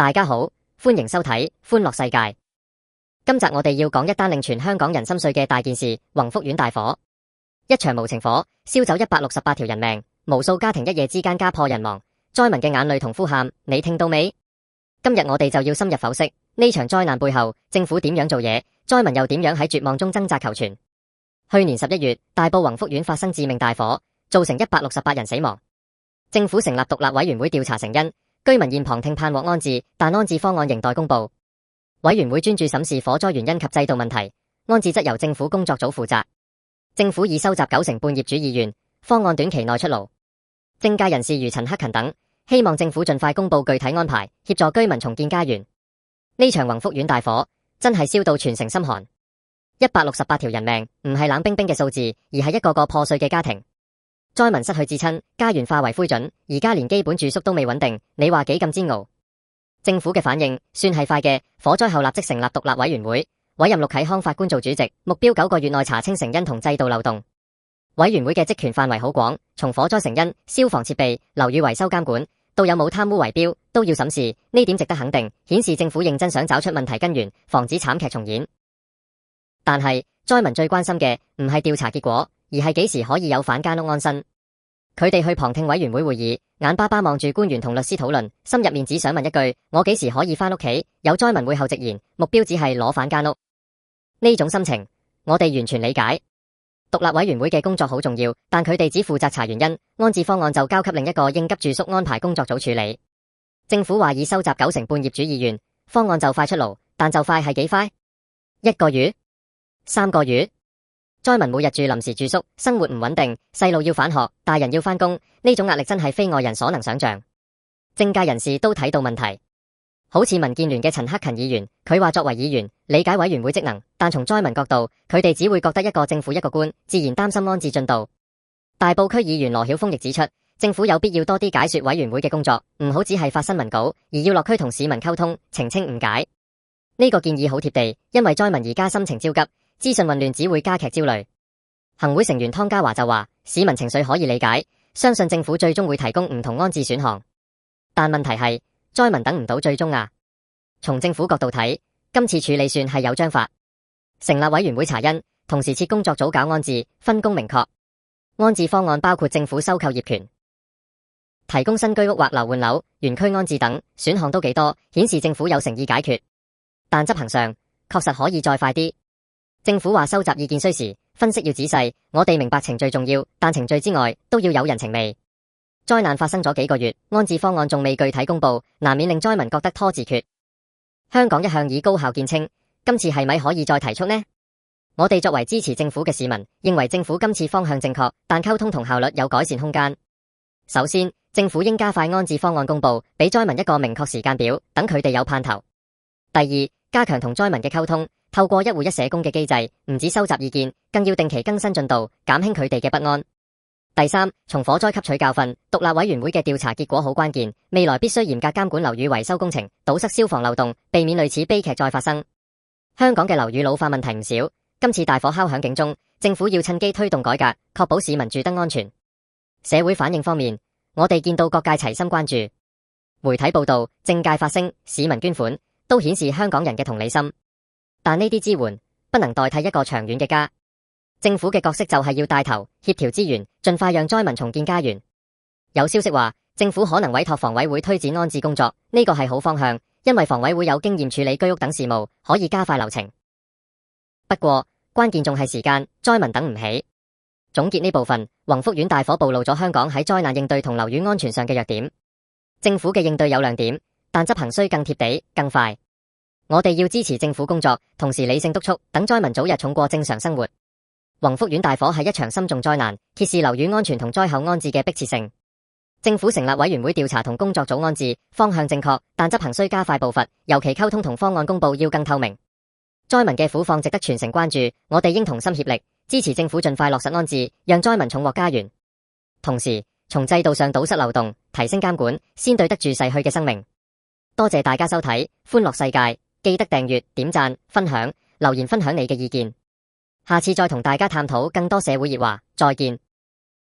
大家好，歡迎收睇歡樂世界。今集我哋要講一單令全香港人心碎嘅大件事——宏福苑大火。一場無情火，燒走168條人命，無數家庭一夜之間家破人亡，災民嘅眼淚同呼喊，你聽到未？今日我哋就要深入剖析呢場災難背後，政府點樣做嘢，災民又點樣喺絕望中掙扎求存。去年11月，大埔宏福苑發生致命大火，造成168人死亡。政府成立獨立委員會調查成因，居民現旁聽盼獲安置，但安置方案仍待公布。委員會專注審視火災原因及制度問題，安置則由政府工作組負責。政府已收集90%半業主意願，方案短期內出爐。政界人士如陳克勤等希望政府盡快公布具體安排，協助居民重建家園。呢場宏福苑大火真係燒到全城心寒，168條人命唔係冷冰冰嘅數字，而係一個個破碎嘅家庭。災民失去至親，家園化為灰燼，而家連基本住宿都未穩定，你話幾咁煎熬？政府嘅反應算係快嘅，火災後立即成立獨立委員會，委任陸啟康法官做主席，目標9個月內查清成因同制度漏洞。委員會嘅職權範圍好廣，從火災成因、消防設備、樓宇維修監管，到有冇貪污圍標，都要審視。呢點值得肯定，顯示政府認真想找出問題根源，防止慘劇重演。但係災民最關心嘅唔係調查結果，而係幾時可以有返間屋安身。佢哋去旁聽委員會會議，眼巴巴望住官員同律師討論，心入面只想問一句：我幾時可以翻屋企？有災民會後直言，目標只係攞返間屋。呢種心情，我哋完全理解。獨立委員會嘅工作好重要，但佢哋只負責查原因，安置方案就交給另一個應急住宿安排工作組處理。政府話已收集90%半業主意願，方案就快出爐，但就快係幾快？1個月？3個月？災民每日住臨時住宿，生活唔穩定，細路要返學，大人要返工，呢種壓力真係非外人所能想象。政界人士都睇到問題，好似民建聯嘅陳克勤議員，佢話作為議員理解委員會職能，但從災民角度，佢哋只會覺得一個政府一個官，自然擔心安置進度。大埔區議員羅曉峰亦指出，政府有必要多啲解說委員會嘅工作，唔好只係發新聞稿，而要落區同市民溝通，澄清誤解。呢個建議好貼地，因為災民而家心情焦急，資訊混亂只會加劇焦慮。行會成員湯家驊就話，市民情緒可以理解，相信政府最終會提供唔同安置選項。但問題係，災民等唔到最終啊。從政府角度睇，今次處理算係有章法，成立委員會查因，同時設工作組搞安置，分工明確。安置方案包括政府收購業權、提供新居屋或樓換樓、原區安置等選項都幾多，顯示政府有誠意解決。但執行上確實可以再快啲。政府話收集意見需時，分析要仔細，我哋明白程序重要，但程序之外都要有人情味。災難發生咗幾個月，安置方案仲未具體公布，難免令災民覺得拖字訣。香港一向以高效見稱，今次係咪可以再提速呢？我哋作為支持政府嘅市民，認為政府今次方向正確，但溝通同效率有改善空間。首先，政府應加快安置方案公布，俾災民一個明確時間表，等佢哋有盼頭。第二，加強同災民嘅溝通，透過一戶一社工嘅機制，唔止收集意見，更要定期更新進度，減輕佢哋嘅不安。第三，從火災吸取教訓，獨立委員會嘅調查結果好關鍵，未來必須嚴格監管樓宇維修工程，堵塞消防漏洞，避免類似悲劇再發生。香港嘅樓宇老化問題唔少，今次大火敲響警鐘，政府要趁機推動改革，確保市民住得安全。社會反應方面，我哋見到各界齊心關注，媒體報道、政界發聲、市民捐款，都顯示香港人嘅同理心。但呢啲支援不能代替一個長遠嘅家。政府嘅角色就係要帶頭協調資源，盡快讓災民重建家園。有消息話，政府可能委託房委會推展安置工作，呢個係好方向，因為房委會有經驗處理居屋等事務，可以加快流程。不過關鍵仲係時間，災民等唔起。總結呢部分，宏福苑大火暴露咗香港喺災難應對同樓宇安全上嘅弱點。政府嘅應對有亮點，但執行需更貼地、更快。我哋要支持政府工作，同時理性督促，等災民早日重過正常生活。宏福苑大火係一場深重災難，揭示樓宇安全同災後安置嘅迫切性。政府成立委員會調查同工作組安置，方向正確，但執行需加快步伐，尤其溝通同方案公布要更透明。災民嘅苦況值得全城關注，我哋應同心協力，支持政府盡快落實安置，讓災民重獲家園。同時，從制度上堵塞漏洞，提升監管，先對得住逝去嘅生命。多謝大家收睇歡樂世界，記得訂閱、點讚、分享、留言分享你嘅意見。下次再同大家探討更多社會熱話，再見。